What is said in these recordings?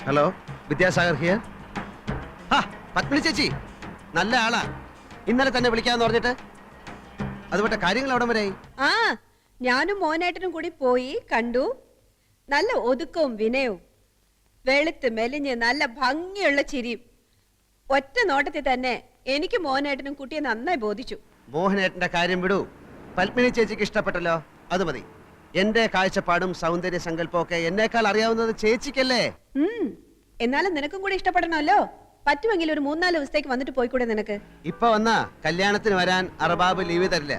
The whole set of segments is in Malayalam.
Hello, Vidyasagar here. പത്മിനി ചേച്ചി നല്ല ആളാ. ഇന്നലെ തന്നെ വിളിക്കാന്ന് പറഞ്ഞിട്ട് അതുപോലെ കാര്യങ്ങൾ അവിടെ വരെയായി. ആ, ഞാനും മോനേട്ടനും കൂടി പോയി കണ്ടു. നല്ല ഒതുക്കവും വിനയവും, വെളുത്ത് മെലിഞ്ഞ് നല്ല ഭംഗിയുള്ള ചിരിയും. ഒറ്റ നോട്ടത്തിൽ തന്നെ എനിക്ക് മോനേട്ടനും കുട്ടിയെ നന്നായി ബോധിച്ചു. മോഹനേട്ടന്റെ കാര്യം വിടൂ. പത്മിനി ചേച്ചിക്ക് ഇഷ്ടപ്പെട്ടല്ലോ, അത് മതി. എന്റെ കാഴ്ചപ്പാടും സൗന്ദര്യ സങ്കല്പവും ഒക്കെ എന്നേക്കാൾ അറിയാവുന്നത് ചേച്ചിക്കല്ലേ. എന്നാലും നിനക്കും കൂടി ഇഷ്ടപ്പെടണമല്ലോ. പറ്റുമെങ്കിൽ ഒരു 3-4 ദിവസത്തേക്ക് വന്നിട്ട് പോയിക്കൂടെ നിനക്ക്? ഇപ്പൊ വന്നാ കല്യാണത്തിന് വരാൻ അറബാബ് ലീവ് തരില്ല.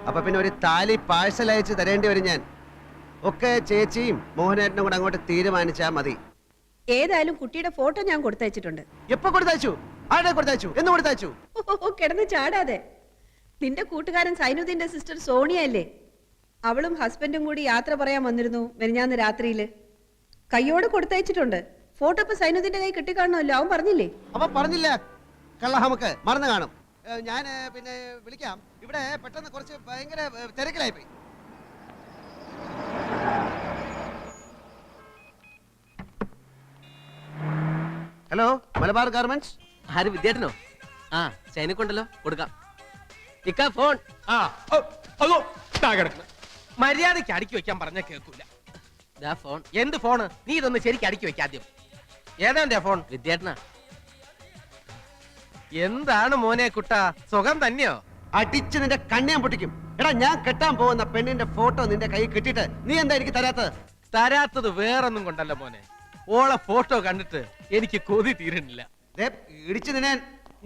അപ്പൊ പിന്നെ ഒരു താലി പാഴ്സൽ അയച്ച് തരേണ്ടി വരും ഞാൻ. ഒക്കെ ചേച്ചിയും മോഹനേട്ടനും കൂടെ അങ്ങോട്ട് തീരുമാനിച്ചാ മതി. ഏതായാലും കുട്ടിയുടെ ഫോട്ടോ ഞാൻ കൊടുത്തയച്ചിട്ടുണ്ട്. എപ്പോ കൊടുത്തയച്ചു? ആരുടെ കൊടുത്തയച്ചു? എന്ന് കൊടുത്തയച്ചു? കിടന്ന് ചാടാതെ. നിന്റെ കൂട്ടുകാരൻ സൈനുദ്ദീന്റെ സിസ്റ്റർ സോണിയ അല്ലേ? അവളും ഹസ്ബൻഡും കൂടി യാത്ര പറയാൻ വന്നിരുന്നു മെനിഞ്ഞാന്ന് രാത്രിയില്. കയ്യോട് കൊടുത്തയച്ചിട്ടുണ്ട്. ഫോട്ടോ ഇപ്പൊ സൈനുദ്ദീന്റെ കൈ കിട്ടിക്കാണല്ലോ. അവൻ പറഞ്ഞില്ലേ? അവൻ പറഞ്ഞില്ല. കള്ള നമുക്ക് മറന്നു കാണും. ഞാൻ പിന്നെ വിളിക്കാം. ഇവിടെ പെട്ടെന്ന് കുറച്ച് ഭയങ്കര തിരക്കിലായി പോയി. Hello, Malabar garments. ആര്? വിദ്യാർത്ഥനോ? ആ, ചൈനക്കുണ്ടല്ലോ, കൊടുക്കാം. ഇക്ക ഫോൺ. മര്യാദയ്ക്ക് അടുക്കി വെക്കാൻ പറഞ്ഞ കേൾക്കൂല. ഫോൺ. എന്ത് ഫോണ്? നീ ഇതൊന്ന് ശരിക്കും അടുക്കി വെക്ക ആദ്യം. ഏതാ ഫോൺ? വിദ്യാർത്ഥന. എന്താണ് മോനെ കുട്ട, സുഖം തന്നെയോ? അടിച്ച് നിന്റെ കണ്ണിയാൻ പൊട്ടിക്കും. എടാ, ഞാൻ കെട്ടാൻ പോകുന്ന പെണ്ണിന്റെ ഫോട്ടോ നിന്റെ കൈ കിട്ടിയിട്ട് നീ എന്താ എനിക്ക് തരാത്തത്? തരാത്തത് വേറൊന്നും കൊണ്ടല്ല മോനെ, ഓളെ ഫോട്ടോ കണ്ടിട്ട് എനിക്ക് കൊതി തീരുന്നില്ല. ഇടിച്ച് നിന്നെ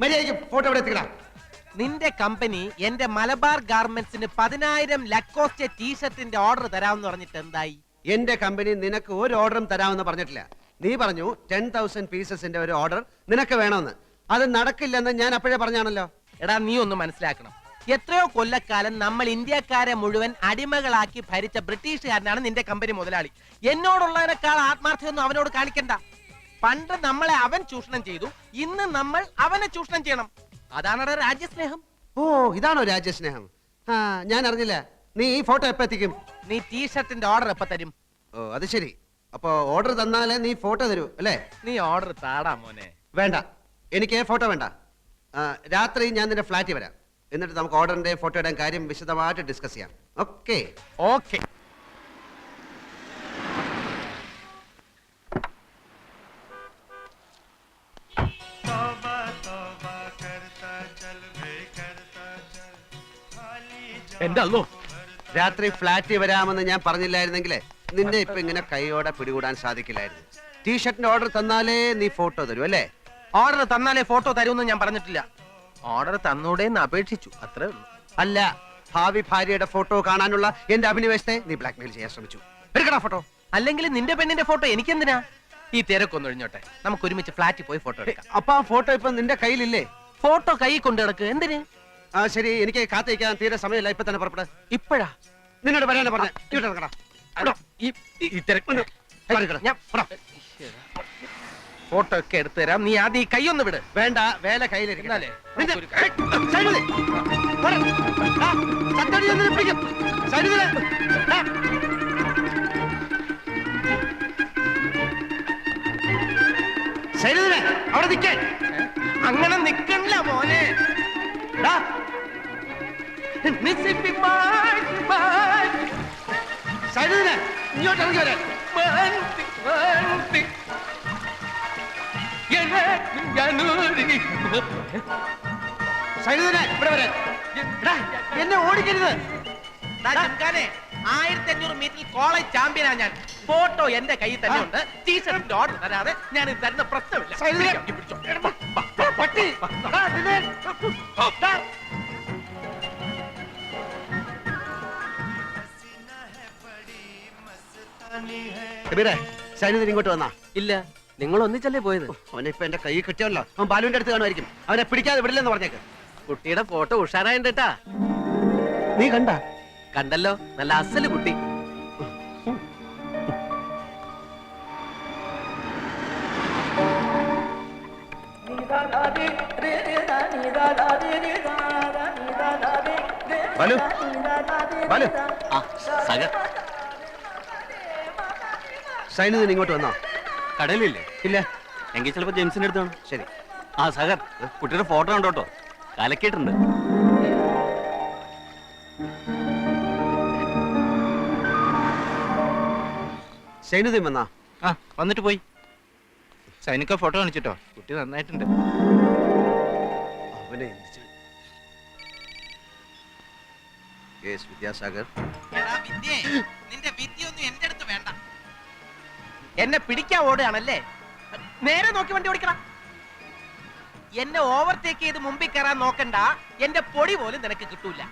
മര്യാദയ്ക്ക് ഫോട്ടോ ഇവിടെ എത്തിക്കടാ. നിന്റെ കമ്പനി എന്റെ മലബാർ ഗാർമെന്റ്സിന് 10,000 ലക്കോസ്റ്റ് ടീഷർട്ടിന്റെ ഓർഡർ തരാമെന്ന് പറഞ്ഞിട്ട് എന്തായി? എന്റെ കമ്പനി നിനക്ക് ഒരു ഓർഡറും തരാമെന്ന് പറഞ്ഞിട്ടില്ല. നീ പറഞ്ഞു 10,000 പീസസിന്റെ ഒരു ഓർഡർ നിനക്ക് വേണമെന്ന്. അത് നടക്കില്ലെന്ന് ഞാൻ അപ്പോഴേ പറഞ്ഞാണല്ലോ. എടാ, നീ ഒന്ന് മനസ്സിലാക്കണം. എത്രയോ കൊല്ലക്കാലം നമ്മൾ ഇന്ത്യക്കാരെ മുഴുവൻ അടിമകളാക്കി ഭരിച്ച ബ്രിട്ടീഷുകാരനാണ് നിന്റെ കമ്പനി മുതലാളി. എന്നോടുള്ളതിനേക്കാൾ ആത്മാർത്ഥ്യമൊന്നും അവനോട് കാണിക്കണ്ട. പണ്ട് നമ്മളെ അവൻ ചൂഷണം ചെയ്തു, ഇന്ന് നമ്മൾ അവനെ ചൂഷണം ചെയ്യണം. അതാണ് രാജ്യസ്നേഹം. ഓ, ഇതാണോ രാജ്യസ്നേഹം? ഞാൻ അറിഞ്ഞില്ല. നീ ഈ ഫോട്ടോ എപ്പോ എത്തിക്കും? നീ ടീഷർട്ടിന്റെ ഓർഡർ എപ്പോ തരും? ഓ, അത് ശരി. അപ്പൊ ഓർഡർ തന്നാലേ നീ ഫോട്ടോ തരൂ അല്ലേ? നീ ഓർഡർ താടാ മോനെ. വേണ്ട, എനിക്ക് ഫോട്ടോ വേണ്ട. രാത്രി ഞാൻ നിന്റെ ഫ്ലാറ്റിൽ വരാം. എന്നിട്ട് നമുക്ക് ഓർഡറിന്റെ ഫോട്ടോയുടെ കാര്യം വിശദമായിട്ട് ഡിസ്കസ് ചെയ്യാം. ഓക്കെ? ഓക്കെ. എന്റെ അല്ലോ, രാത്രി ഫ്ലാറ്റിൽ വരാമെന്ന് ഞാൻ പറഞ്ഞില്ലായിരുന്നെങ്കിൽ നിന്നെ ഇപ്പൊ ഇങ്ങനെ കൈയോടെ പിടികൂടാൻ സാധിക്കില്ലായിരുന്നു. ടീഷർട്ടിന്റെ ഓർഡർ തന്നാലേ നീ ഫോട്ടോ തരൂ അല്ലേ? ഓർഡർ തന്നാലേ ഫോട്ടോ തരുമെന്ന് ഞാൻ പറഞ്ഞിട്ടില്ല. ഓർഡർ തന്നൂടെന്ന് അപേക്ഷിച്ചു, അത്രേ ഉള്ളൂ. അല്ല, ഭാവി ഭാര്യയുടെ ഫോട്ടോ കാണാനുള്ള എന്റെ അഭിനിവേശത്തെ നീ ബ്ലാക്ക്മെയിൽ ചെയ്യാൻ ശ്രമിച്ചു. എടുക്കടാ ഫോട്ടോ. അല്ലെങ്കിൽ നിന്റെ പെണ്ണിന്റെ ഫോട്ടോ എനിക്കെന്തിനാ? ഈ തിരക്കൊന്നും ഒഴിഞ്ഞോട്ടെ, നമുക്ക് ഒരുമിച്ച് ഫ്ലാറ്റിൽ പോയി ഫോട്ടോ എടുക്കാം. അപ്പൊ ആ ഫോട്ടോ ഇപ്പൊ നിന്റെ കയ്യിലില്ലേ? ഫോട്ടോ കൈ കൊണ്ട് കിടക്ക്. എന്തിന്? ശരി, എനിക്ക് കാത്തിരിക്കാൻ തീരെ സമയമില്ല. ഇപ്പൊ തന്നെ പുറപ്പെടാ. ഇപ്പഴാ? നിന്നോട് വരാനാ പറഞ്ഞ. ഫോട്ടോ ഒക്കെ എടുത്തു തരാം. നീ ആദ്യം ഈ കൈയൊന്ന് വിട്. വേണ്ട, വേല കയ്യിലിരിക്കല്ലേ. അവിടെ നിൽക്കാൻ. അങ്ങനെ നിക്കണില്ല മോനെ. ഇങ്ങോട്ട് ഇറങ്ങി വരാൻ. ഇവിടെ വരാൻ. എന്നെ ഓടിക്കരുത്. 1500 മീറ്ററിൽ കോളേജ് ചാമ്പ്യനാ ഞാൻ. ഫോട്ടോ എന്റെ കയ്യിൽ തന്നെ ഉണ്ട്. ടീഷർട്ടിന്റെ ഓർഡർ തരാതെ ഞാൻ ഇത് തരുന്ന പ്രശ്നമില്ല. സൈനുദ്ദീൻ ഇങ്ങോട്ട് വന്നാ? ഇല്ല, നിങ്ങൾ ഒന്നിച്ചല്ലേ പോയത്? അവനെ ഇപ്പൊ എന്റെ കൈ കിട്ടിയല്ലോ. അവൻ ബാലുവിന്റെ അടുത്ത് കാണുമായിരിക്കും. അവനെ പിടിക്കാതെ വിടില്ലെന്ന് പറഞ്ഞേക്ക്. കുട്ടിയുടെ ഫോട്ടോ ഉഷാറായിട്ടാ. നീ കണ്ട? കണ്ടല്ലോ, നല്ല അസല് കുട്ടി. ബാലു, ബാലു. സൈനുദ്ദീൻ ഇങ്ങോട്ട് വന്നോ? കടയിലില്ലേ? ഇല്ല. എങ്കിൽ ചിലപ്പോ ജെയിംസിന്റെ അടുത്താണ്. ശരി. ആ സാഗർ, കുട്ടിയുടെ ഫോട്ടോ കണ്ടോട്ടോ, കലക്കിയിട്ടുണ്ട്. സൈനുദ്ദീൻ വന്നാ? ആ വന്നിട്ട് പോയി. സൈനിക ഫോട്ടോ കാണിച്ചിട്ടോ, കുട്ടി നന്നായിട്ടുണ്ട്. അവനെ വിദ്യാസാഗർ. എടാ വിദ്യേ, നിന്റെ വിദ്യയൊന്നും എന്റെ അടുത്ത് വേണ്ട. എന്നെ പിടിക്കാൻ ഓടുകയാണല്ലേ? നേരെ നോക്കി വണ്ടി ഓടിക്കണം. എന്നെ ഓവർടേക്ക് ചെയ്ത് മുമ്പിൽ കയറാൻ നോക്കണ്ട. എന്റെ പൊടി പോലും നിനക്ക് കിട്ടൂല.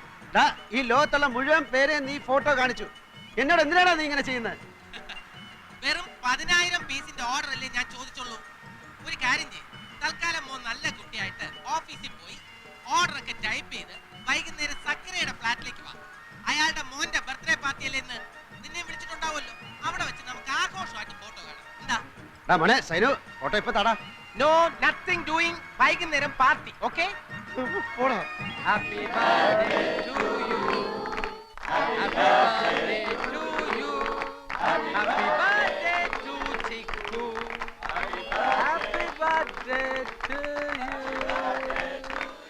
ഈ ലോകത്തുള്ള മുഴുവൻ പേരെ നീ ഫോട്ടോ കാണിച്ചു. എന്നോട് എന്തിനാണ് നീ ഇങ്ങനെ ചെയ്യുന്നത്? വെറും 10,000 പീസിന്റെ ഓർഡർ അല്ലേ ഞാൻ ചോദിച്ചുള്ളൂ. ഒരു കാര്യം ചെയ്യും, തൽക്കാലം മോൻ നല്ല കുട്ടിയായിട്ട് ഓഫീസിൽ പോയി ഓർഡർ ഒക്കെ ടൈപ്പ് ചെയ്ത് വൈകുന്നേരം സക്കരയുടെ ഫ്ലാറ്റിലേക്ക് വാ. അയാളുടെ മോന്റെ ബർത്ത്ഡേ പാർട്ടി അല്ലേ ഇന്ന്, നിന്നെ വിളിച്ചിട്ടുണ്ടാവുമല്ലോ. അവിടെ വെച്ച് നമുക്ക് ആഘോഷമായിട്ട് ഫോട്ടോ കാണാം. എന്താ മോനെ സൈനു, ഫോട്ടോ ഇപ്പൊ താടാ. No nothing doing. വൈകുന്നേരം party. Okay? Happy birthday to you, happy birthday to you, happy birthday to Chikku, happy birthday to you,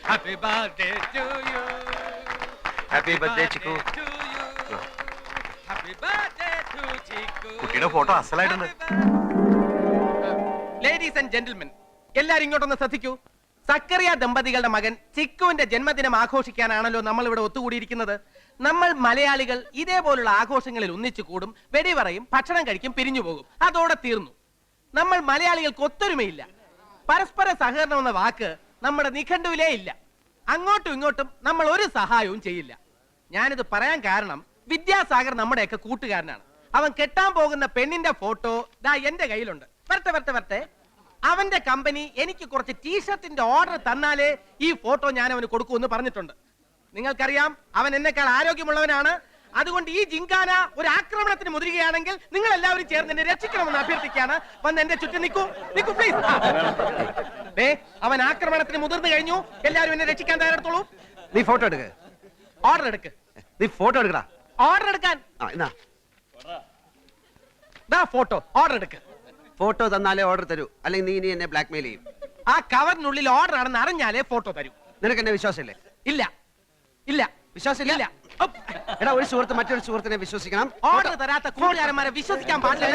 happy birthday to you, happy birthday Chikku. Happy birthday to Chikku. കുട്ടിയുടെ ഫോട്ടോ അസലായിട്ടുണ്ട്. ലേഡീസ് ആൻഡ് ജെന്റിൽമെൻ, എല്ലാരും ഇങ്ങോട്ടൊന്ന് ശ്രദ്ധിക്കൂ. സക്കറിയ ദമ്പതികളുടെ മകൻ ചിക്കുവിന്റെ ജന്മദിനം ആഘോഷിക്കാനാണല്ലോ നമ്മൾ ഇവിടെ ഒത്തുകൂടിയിരിക്കുന്നത്. നമ്മൾ മലയാളികൾ ഇതേപോലുള്ള ആഘോഷങ്ങളിൽ ഒന്നിച്ചു കൂടും, വെടിപറയും, ഭക്ഷണം കഴിക്കും, പിരിഞ്ഞു പോകും. അതോടെ തീർന്നു. നമ്മൾ മലയാളികൾക്ക് ഒത്തൊരുമയില്ല. പരസ്പര സഹകരണം എന്ന വാക്ക് നമ്മുടെ നിഘണ്ടുവിലേ ഇല്ല. അങ്ങോട്ടും ഇങ്ങോട്ടും നമ്മൾ ഒരു സഹായവും ചെയ്യില്ല. ഞാനിത് പറയാൻ കാരണം വിദ്യാസാഗർ നമ്മുടെയൊക്കെ കൂട്ടുകാരനാണ്. അവൻ കെട്ടാൻ പോകുന്ന പെണ്ണിന്റെ ഫോട്ടോ ദാ എന്റെ കയ്യിലുണ്ട്. വരട്ടെ. അവന്റെ കമ്പനി എനിക്ക് കുറച്ച് ടീഷർട്ടിന്റെ ഓർഡർ തന്നാലേ ഈ ഫോട്ടോ ഞാൻ അവന് കൊടുക്കൂന്ന് പറഞ്ഞിട്ടുണ്ട്. നിങ്ങൾക്കറിയാം, അവൻ എന്നെക്കാൾ ആരോഗ്യമുള്ളവനാണ്. അതുകൊണ്ട് ഈ ജിങ്കാന ഒരു ആക്രമണത്തിന് മുതിരുകയാണെങ്കിൽ നിങ്ങൾ എല്ലാവരും ചേർന്ന് എന്നെ രക്ഷിക്കണമെന്ന് അഭ്യർത്ഥിക്കുകയാണ്. വന്ന് എന്റെ ചുറ്റും നിൽക്കൂ പ്ലീസ്. അവൻ ആക്രമണത്തിന് മുതിർന്നു കഴിഞ്ഞു. എല്ലാവരും എന്നെ രക്ഷിക്കാൻ തയ്യാറെടുത്തോളൂ. നീ ഫോട്ടോ എടുക്ക. ഓർഡർ എടുക്ക്. നീ ഫോട്ടോ എടുക്കടാ. ഓർഡർ എടുക്കാൻ. ഫോട്ടോ ഓർഡർ എടുക്ക്. ഫോട്ടോ തന്നാലേ ഓർഡർ തരൂ, അല്ലെങ്കിൽ നീ ഇനി എന്നെ ബ്ലാക്ക്മെയിൽ ചെയ്യും. ആ കവറിനുള്ളിൽ ഓർഡർ ആണെന്ന് അറിഞ്ഞാലേ ഫോട്ടോ തരൂ. നിനക്ക് എന്നെ വിശ്വാസമില്ലേ? ഇല്ല. വിശ്വാസമില്ല? എടാ, ഒരു സുഹൃത്ത് മറ്റൊരു സുഹൃത്തിനെ വിശ്വസിക്കണം. ഓർഡർ തരാത്ത കൂട്ടുകാരന്മാരെ വിശ്വസിക്കാൻ പാടില്ല.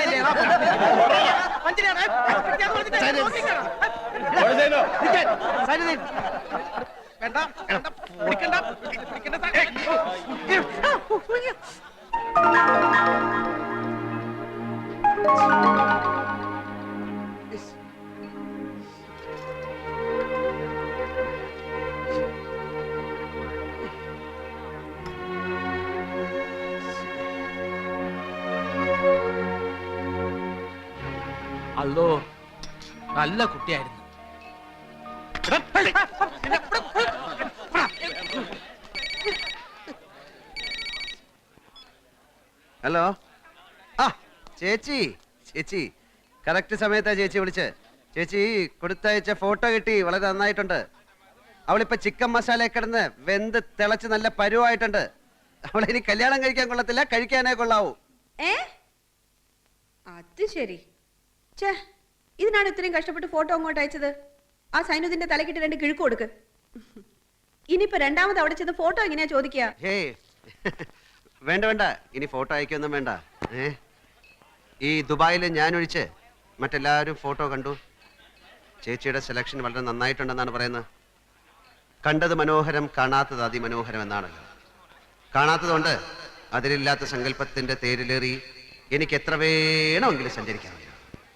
അല്ലോ, നല്ല കുട്ടിയായിരുന്നു. ഹലോ. ആ ചേച്ചി കറക്റ്റ് സമയത്താ ചേച്ചി വിളിച്ച്. ചേച്ചി കൊടുത്തയച്ച ഫോട്ടോ കിട്ടി, വളരെ നന്നായിട്ടുണ്ട്. അവളിപ്പോ ചിക്കൻ മസാല കിടന്ന് വെന്ത് തിളച്ച് നല്ല പരുവായിട്ടുണ്ട്. അവളിനി കല്യാണം കഴിക്കാൻ കൊള്ളത്തില്ല, കഴിക്കാനേ കൊള്ളാവൂ. അത് ശരി. ഛേ, ഇതിനാണ് ഇത്രയും കഷ്ടപ്പെട്ട് ഫോട്ടോ അങ്ങോട്ട് അയച്ചത്. ആ സൈനുദ്ദീന്റെ തലക്കിട്ട് 2 കിഴുക്ക് കൊടുക്ക്. ഇനിയിപ്പോ രണ്ടാമത് അവിടെ ചെന്ന് ഫോട്ടോ എങ്ങനെയാ ചോദിക്കുക? വേണ്ട, ഇനി ഫോട്ടോ അയക്കൊന്നും വേണ്ട. ഈ ദുബായിൽ ഞാൻ ഒഴിച്ച് മറ്റെല്ലാവരും ഫോട്ടോ കണ്ടു. ചേച്ചിയുടെ സെലക്ഷൻ വളരെ നന്നായിട്ടുണ്ടെന്നാണ് പറയുന്നത്. കണ്ടത് മനോഹരം, കാണാത്തത് അതിമനോഹരം എന്നാണല്ലോ. കാണാത്തതുകൊണ്ട് അതിലില്ലാത്ത സങ്കല്പത്തിന്റെ തേരിലേറി എനിക്ക് എത്ര വേണമെങ്കിലും സഞ്ചരിക്കാം.